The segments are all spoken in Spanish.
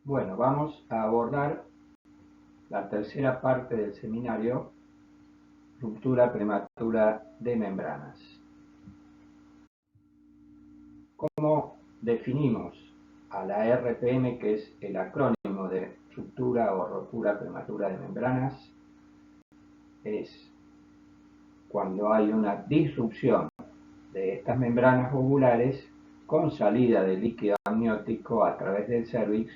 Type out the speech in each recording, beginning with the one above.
Bueno, vamos a abordar la tercera parte del seminario, ruptura prematura de membranas. ¿Cómo definimos a la RPM, que es el acrónimo de ruptura o rotura prematura de membranas? Es cuando hay una disrupción de estas membranas ovulares con salida de líquido amniótico a través del cérvix,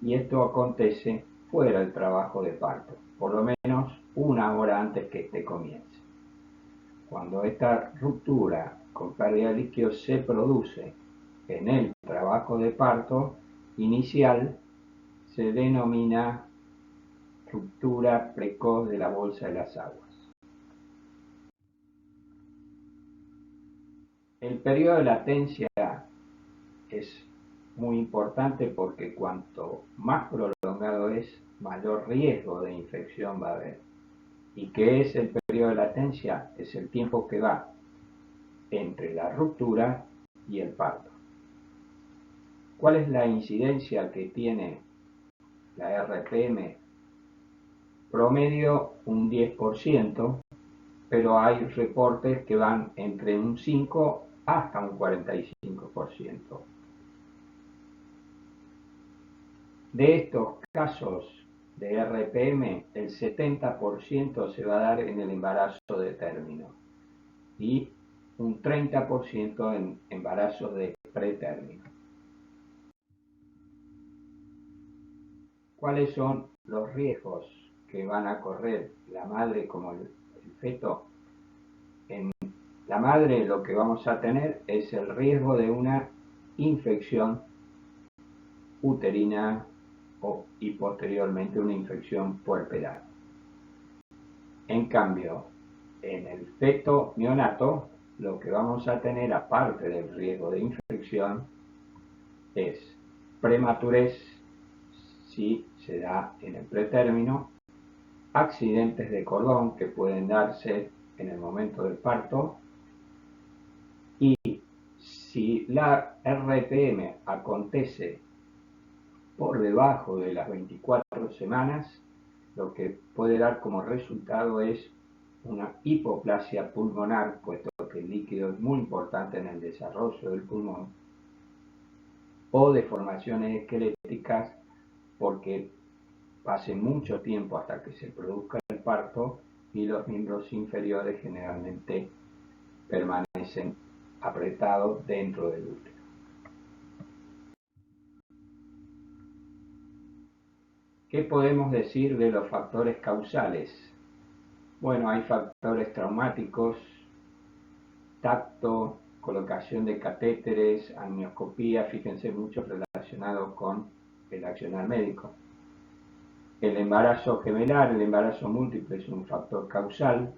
y esto acontece fuera del trabajo de parto, por lo menos una hora antes que este comience. Cuando esta ruptura con pérdida de líquido se produce en el trabajo de parto inicial, se denomina ruptura precoz de la bolsa de las aguas. El periodo de latencia es muy importante porque cuanto más prolongado es, mayor riesgo de infección va a haber. ¿Y qué es el periodo de latencia? Es el tiempo que va entre la ruptura y el parto. ¿Cuál es la incidencia que tiene la RPM? Promedio un 10%, pero hay reportes que van entre un 5 hasta un 45%. De estos casos de RPM, el 70% se va a dar en el embarazo de término y un 30% en embarazos de pretérmino. ¿Cuáles son los riesgos que van a correr la madre como el feto? En la madre lo que vamos a tener es el riesgo de una infección uterina y posteriormente una infección puerperal. En cambio, en el feto neonato, lo que vamos a tener, aparte del riesgo de infección, es prematurez, si se da en el pretérmino, accidentes de cordón que pueden darse en el momento del parto, y si la RPM acontece por debajo de las 24 semanas, lo que puede dar como resultado es una hipoplasia pulmonar, puesto que el líquido es muy importante en el desarrollo del pulmón, o deformaciones esqueléticas, porque pase mucho tiempo hasta que se produzca el parto y los miembros inferiores generalmente permanecen apretados dentro del útero. ¿Qué podemos decir de los factores causales? Bueno, hay factores traumáticos, tacto, colocación de catéteres, amnioscopía, fíjense, mucho relacionado con el accionar médico. El embarazo gemelar, el embarazo múltiple es un factor causal.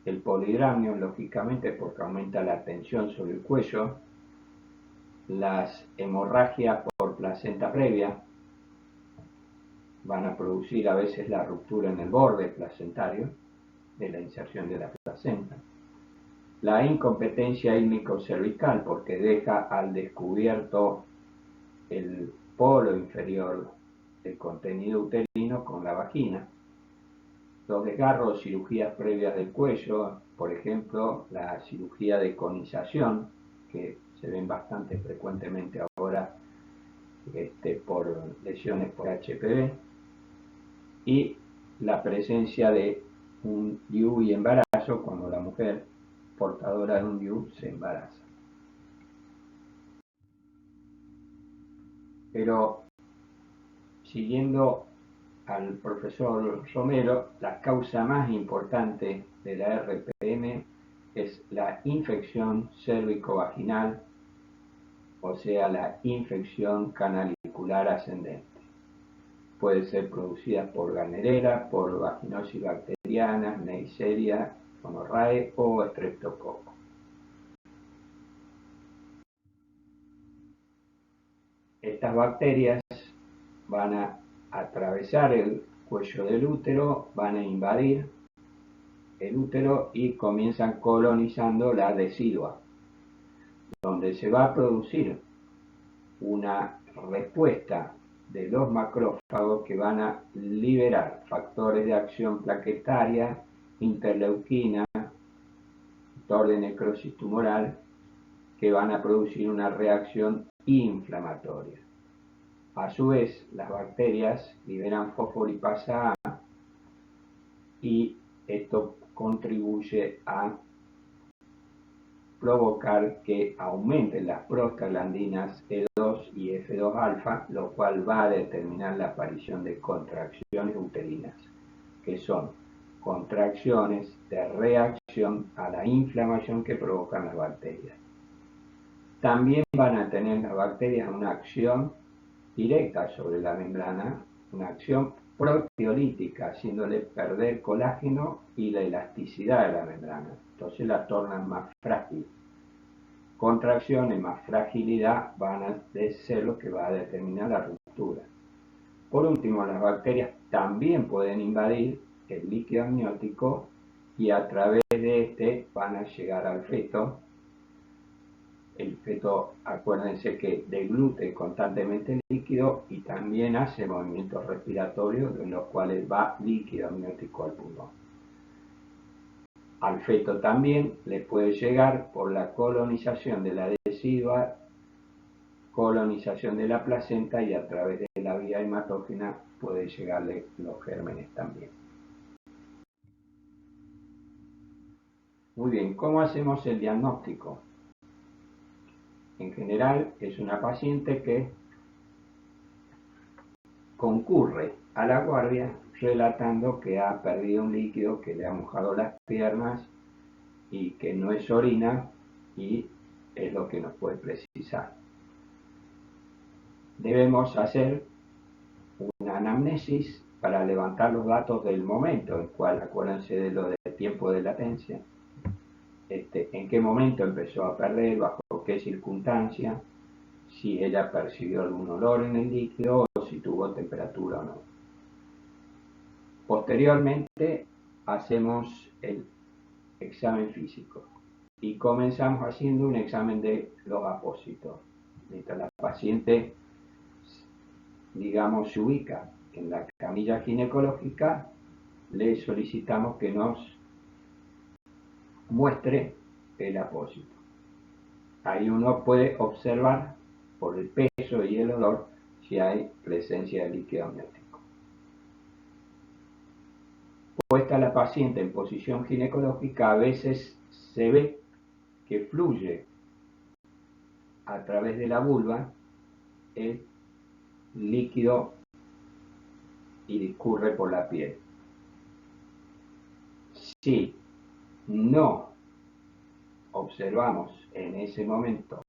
El polidramnio, lógicamente, porque aumenta la tensión sobre el cuello. Las hemorragias por placenta previa van a producir a veces la ruptura en el borde placentario de la inserción de la placenta. La incompetencia ílmico-cervical, porque deja al descubierto el polo inferior del contenido uterino con la vagina. Los desgarros, cirugías previas del cuello, por ejemplo, la cirugía de conización, que se ven bastante frecuentemente ahora por lesiones por HPV, y la presencia de un DIU y embarazo cuando la mujer portadora de un DIU se embaraza. Pero siguiendo al profesor Romero, la causa más importante de la RPM es la infección cérvico-vaginal, o sea, la infección canalicular ascendente. Puede ser producida por Gardnerella, por vaginosis bacteriana, Neisseria, gonorrae o Streptococcus. Estas bacterias van a atravesar el cuello del útero, van a invadir el útero y comienzan colonizando la decidua, donde se va a producir una respuesta de los macrófagos que van a liberar factores de acción plaquetaria, interleuquina, factor de necrosis tumoral, que van a producir una reacción inflamatoria. A su vez, las bacterias liberan fosfolipasa A y esto contribuye a provocar que aumenten las prostaglandinas E2 y F2 alfa, lo cual va a determinar la aparición de contracciones uterinas, que son contracciones de reacción a la inflamación que provocan las bacterias. También van a tener las bacterias una acción directa sobre la membrana, una acción proteolítica, haciéndole perder colágeno y la elasticidad de la membrana. Entonces la tornan más frágil. Contracciones más fragilidad van a ser lo que va a determinar la ruptura. Por último, las bacterias también pueden invadir el líquido amniótico y a través de este van a llegar al feto. El feto, acuérdense que deglute constantemente el líquido y también hace movimientos respiratorios en los cuales va líquido amniótico al pulmón. Al feto también le puede llegar por la colonización de la decidua, colonización de la placenta, y a través de la vía hematógena puede llegarle los gérmenes también. Muy bien, ¿cómo hacemos el diagnóstico? En general es una paciente que concurre a la guardia relatando que ha perdido un líquido, que le ha mojado las piernas y que no es orina, y es lo que nos puede precisar. Debemos hacer una anamnesis para levantar los datos del momento, en cual, acuérdense de lo del tiempo de latencia, en qué momento empezó a perder, bajo qué circunstancia, si ella percibió algún olor en el líquido o si tuvo temperatura o no. Posteriormente hacemos el examen físico y comenzamos haciendo un examen de los apósitos. Mientras la paciente, digamos, se ubica en la camilla ginecológica, le solicitamos que nos muestre el apósito. Ahí uno puede observar por el peso y el olor si hay presencia de líquido amniótico. Puesta la paciente en posición ginecológica, a veces se ve que fluye a través de la vulva el líquido y discurre por la piel. Si no observamos en ese momento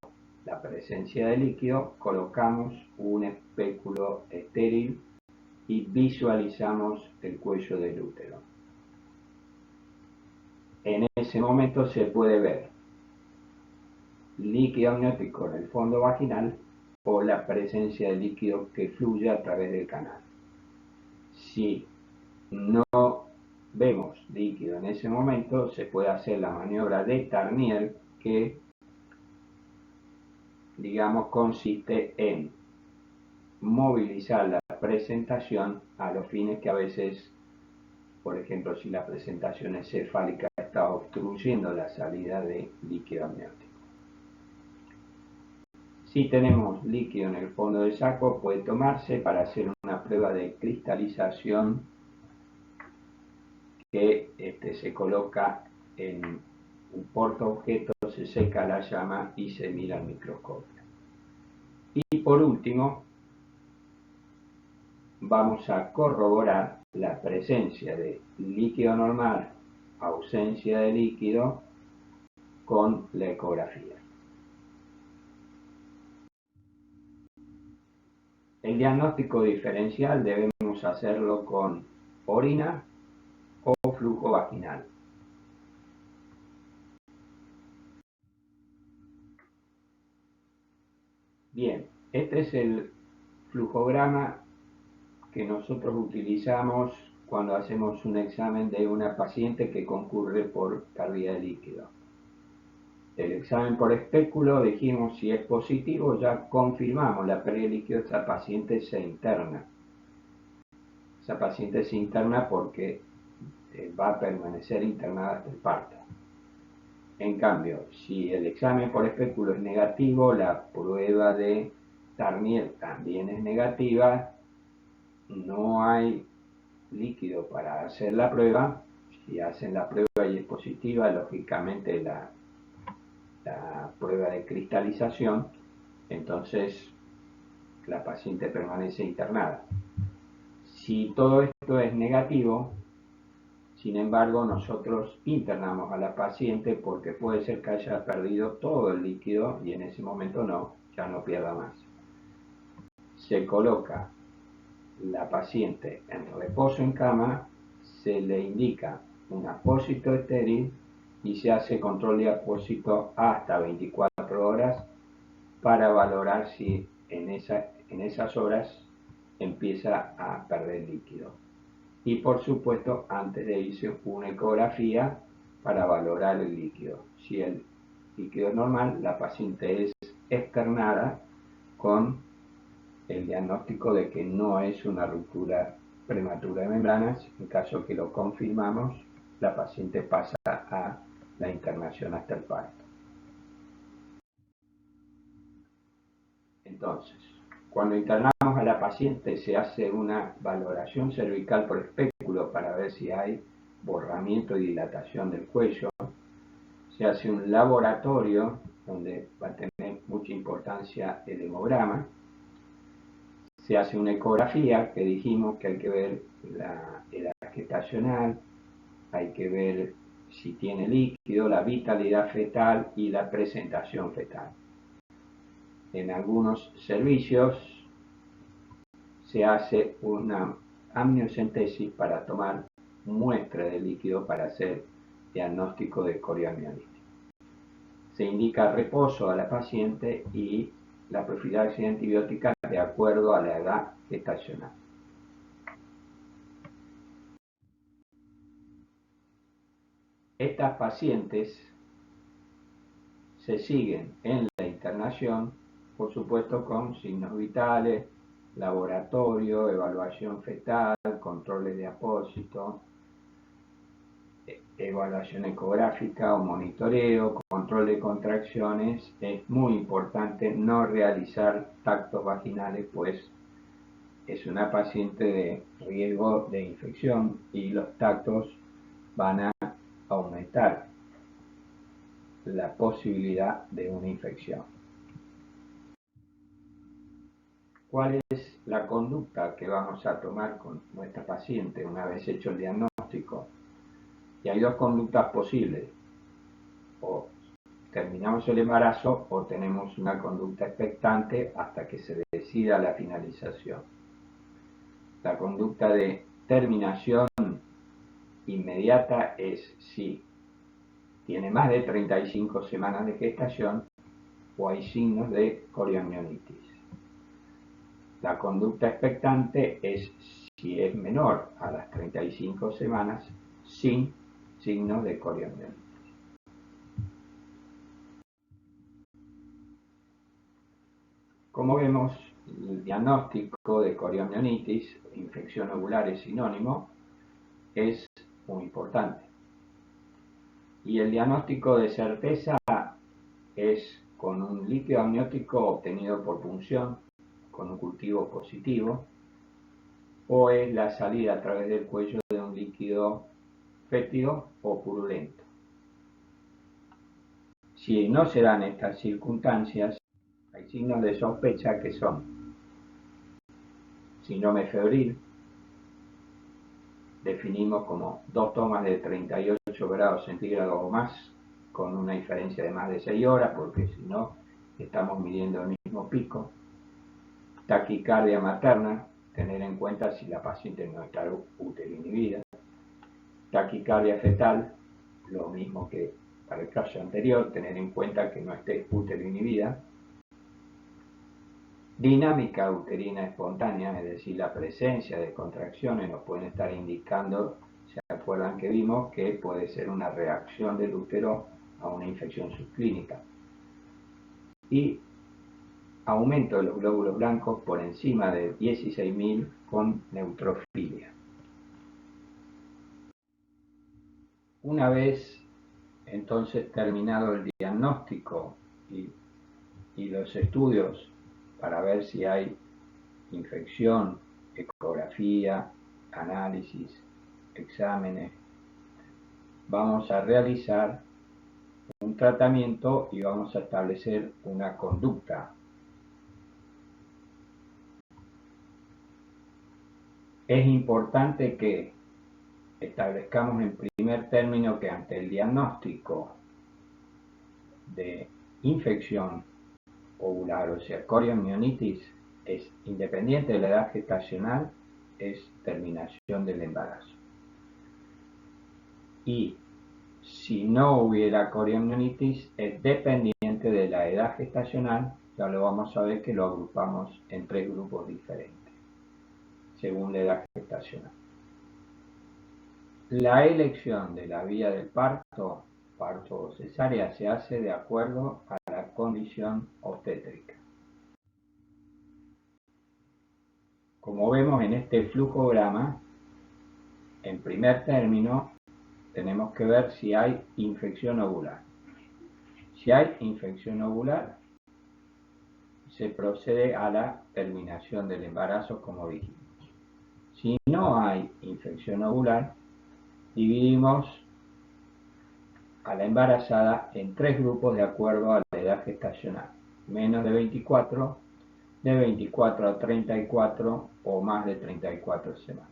la presencia de líquido, colocamos un espéculo estéril y visualizamos el cuello del útero. En ese momento se puede ver líquido amniótico en el fondo vaginal o la presencia de líquido que fluye a través del canal. Si no vemos líquido en ese momento, se puede hacer la maniobra de Tarnier, que, digamos, consiste en movilizar la presentación a los fines que a veces, por ejemplo, si la presentación es cefálica, está obstruyendo la salida de líquido amniótico. Si tenemos líquido en el fondo del saco, puede tomarse para hacer una prueba de cristalización que se coloca en un portaobjeto, se seca la llama y se mira al microscopio. Y por último, vamos a corroborar la presencia de líquido normal, ausencia de líquido, con la ecografía. El diagnóstico diferencial debemos hacerlo con orina o flujo vaginal. Bien, este es el flujograma que nosotros utilizamos cuando hacemos un examen de una paciente que concurre por pérdida de líquido. el examen por espéculo, dijimos si es positivo, ya confirmamos la pérdida de líquido, esa paciente se interna. Esa paciente se interna porque va a permanecer internada hasta el parto. En cambio, si el examen por espéculo es negativo, la prueba de Tarnier también es negativa, no hay líquido para hacer la prueba. Si hacen la prueba y es positiva, lógicamente la prueba de cristalización, entonces la paciente permanece internada. Si todo esto es negativo, sin embargo, nosotros internamos a la paciente porque puede ser que haya perdido todo el líquido y en ese momento ya no pierda más. Se coloca la paciente en reposo en cama, se le indica un apósito estéril y se hace control de apósito hasta 24 horas para valorar si en esas horas empieza a perder líquido. Y por supuesto, antes de irse, una ecografía para valorar el líquido. Si el líquido es normal, la paciente es externada con el diagnóstico de que no es una ruptura prematura de membranas. En caso que lo confirmamos, la paciente pasa a la internación hasta el parto. Entonces, cuando internamos a la paciente se hace una valoración cervical por espéculo para ver si hay borramiento y dilatación del cuello. Se hace un laboratorio donde va a tener mucha importancia el hemograma. Se hace una ecografía que dijimos que hay que ver la edad gestacional, hay que ver si tiene líquido, la vitalidad fetal y la presentación fetal. En algunos servicios se hace una amniocentesis para tomar muestra de líquido para hacer diagnóstico de corioamiolitis. Se indica reposo a la paciente y la profilaxis antibiótica de acuerdo a la edad gestacional. Estas pacientes se siguen en la internación, por supuesto con signos vitales, laboratorio, evaluación fetal, controles de apósito, evaluación ecográfica o monitoreo, control de contracciones. Es muy importante no realizar tactos vaginales, pues es una paciente de riesgo de infección y los tactos van a aumentar la posibilidad de una infección. ¿Cuál es la conducta que vamos a tomar con nuestra paciente una vez hecho el diagnóstico? Y hay dos conductas posibles: o terminamos el embarazo o tenemos una conducta expectante hasta que se decida la finalización. La conducta de terminación inmediata es si tiene más de 35 semanas de gestación o hay signos de corioamiolitis. La conducta expectante es si es menor a las 35 semanas sin signos de corioamiolitis. Como vemos, el diagnóstico de corioamiolitis, infección ovular es sinónimo, es muy importante. Y el diagnóstico de certeza es con un líquido amniótico obtenido por punción, con un cultivo positivo, o es la salida a través del cuello de un líquido fétido o purulento. Si no se dan estas circunstancias, hay signos de sospecha que son síndrome febril, definimos como 2 tomas de 38 grados centígrados o más, con una diferencia de más de 6 horas, porque si no, estamos midiendo el mismo pico. Taquicardia materna, tener en cuenta si la paciente no está útero-inhibida. Taquicardia fetal, lo mismo que para el caso anterior, tener en cuenta que no esté útero-inhibida. Dinámica uterina espontánea, es decir, la presencia de contracciones nos pueden estar indicando, ¿se acuerdan que vimos que puede ser una reacción del útero a una infección subclínica. Y aumento de los glóbulos blancos por encima de 16.000 con neutrofilia. Una vez entonces terminado el diagnóstico y los estudios para ver si hay infección, ecografía, análisis, exámenes, vamos a realizar un tratamiento y vamos a establecer una conducta. Es importante que establezcamos en primer término que ante el diagnóstico de infección ovular, o sea, coriomionitis, es independiente de la edad gestacional, es terminación del embarazo. Y si no hubiera coriomionitis, es dependiente de la edad gestacional, ya lo vamos a ver que lo agrupamos en 3 grupos diferentes, según la edad gestacional. La elección de la vía del parto o cesárea, se hace de acuerdo a la condición obstétrica. Como vemos en este flujograma, en primer término tenemos que ver si hay infección ovular. Si hay infección ovular, se procede a la terminación del embarazo, como dijimos. Si no hay infección ovular, dividimos a la embarazada en 3 grupos de acuerdo a la edad gestacional: menos de 24, de 24 a 34 o más de 34 semanas.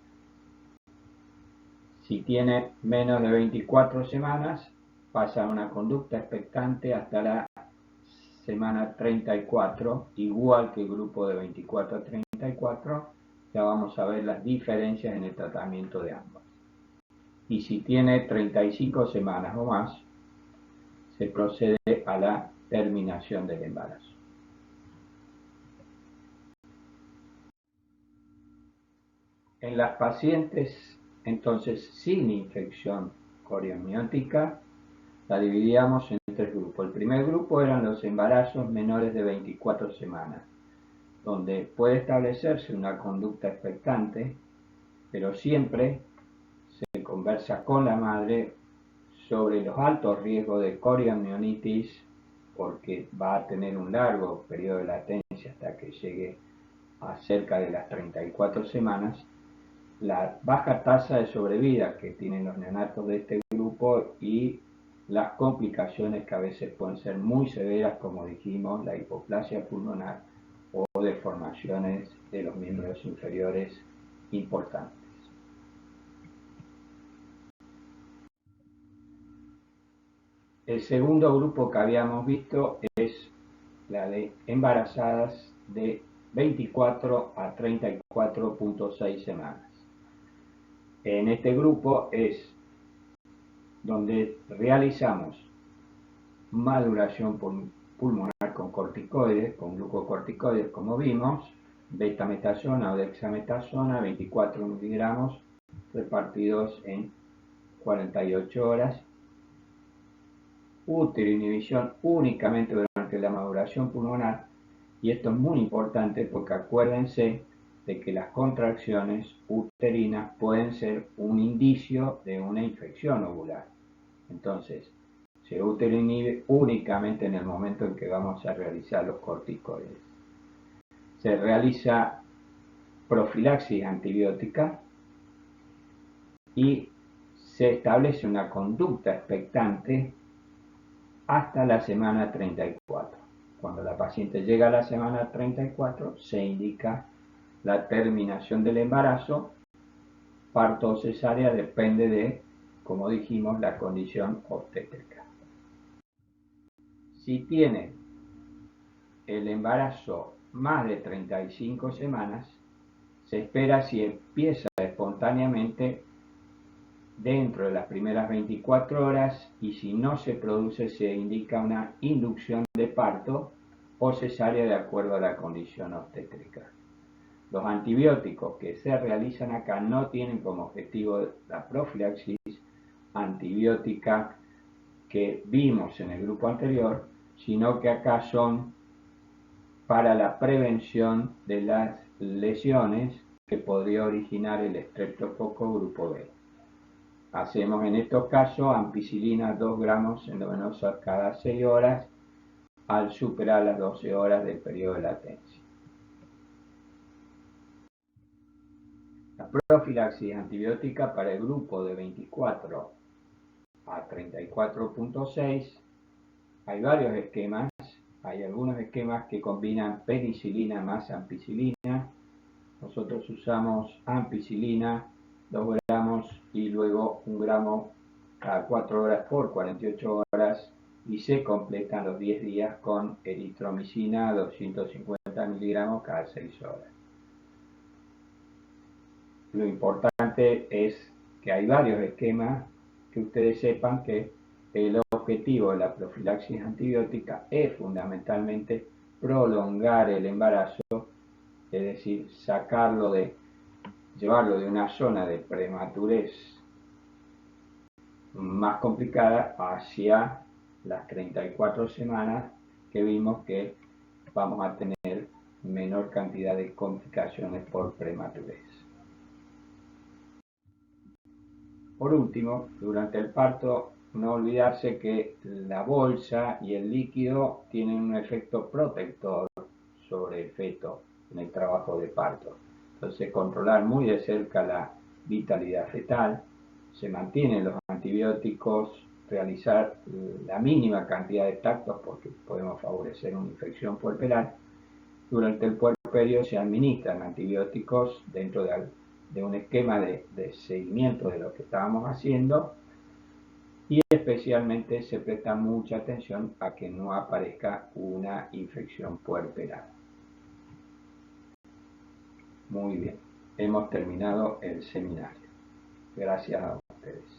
Si tiene menos de 24 semanas, pasa a una conducta expectante hasta la semana 34, igual que el grupo de 24 a 34. Ya vamos a ver las diferencias en el tratamiento de ambos. Y si tiene 35 semanas o más, se procede a la terminación del embarazo. En las pacientes entonces sin infección coriomiótica, la dividíamos en 3 grupos. El primer grupo eran los embarazos menores de 24 semanas, donde puede establecerse una conducta expectante, pero siempre se conversa con la madre sobre los altos riesgos de coriomionitis, porque va a tener un largo periodo de latencia hasta que llegue a cerca de las 34 semanas, la baja tasa de sobrevida que tienen los neonatos de este grupo y las complicaciones que a veces pueden ser muy severas, como dijimos, la hipoplasia pulmonar o deformaciones de los miembros inferiores importantes. El segundo grupo que habíamos visto es la de embarazadas de 24 a 34.6 semanas. En este grupo es donde realizamos maduración pulmonar con corticoides, con glucocorticoides, como vimos, betametasona o dexametasona, 24 miligramos repartidos en 48 horas. Uteroinhibición únicamente durante la maduración pulmonar, y esto es muy importante porque acuérdense de que las contracciones uterinas pueden ser un indicio de una infección ovular. Entonces, se uteroinhibe únicamente en el momento en que vamos a realizar los corticoides. Se realiza profilaxis antibiótica y se establece una conducta expectante hasta la semana 34. Cuando la paciente llega a la semana 34, se indica la terminación del embarazo. Parto o cesárea depende de, como dijimos, la condición obstétrica. Si tiene el embarazo más de 35 semanas, se espera si empieza espontáneamente dentro de las primeras 24 horas, y si no se produce, se indica una inducción de parto o cesárea de acuerdo a la condición obstétrica. Los antibióticos que se realizan acá no tienen como objetivo la profilaxis antibiótica que vimos en el grupo anterior, sino que acá son para la prevención de las lesiones que podría originar el estreptococo grupo B. Hacemos en estos casos ampicilina 2 gramos endovenosa cada 6 horas al superar las 12 horas del periodo de latencia. La profilaxis antibiótica para el grupo de 24 a 34.6, hay varios esquemas. Hay algunos esquemas que combinan penicilina más ampicilina. Nosotros usamos ampicilina 2 gramos y luego 1 gramo cada 4 horas por 48 horas, y se completan los 10 días con eritromicina 250 miligramos cada 6 horas. Lo importante es que hay varios esquemas, que ustedes sepan que el objetivo de la profilaxis antibiótica es fundamentalmente prolongar el embarazo, es decir, llevarlo de una zona de prematurez más complicada hacia las 34 semanas, que vimos que vamos a tener menor cantidad de complicaciones por prematurez. Por último, durante el parto, no olvidarse que la bolsa y el líquido tienen un efecto protector sobre el feto en el trabajo de parto. Entonces, controlar muy de cerca la vitalidad fetal, se mantienen los antibióticos, realizar la mínima cantidad de tactos porque podemos favorecer una infección puerperal. Durante el puerperio se administran antibióticos dentro de un esquema de seguimiento de lo que estábamos haciendo, y especialmente se presta mucha atención a que no aparezca una infección puerperal. Muy bien, hemos terminado el seminario. Gracias a ustedes.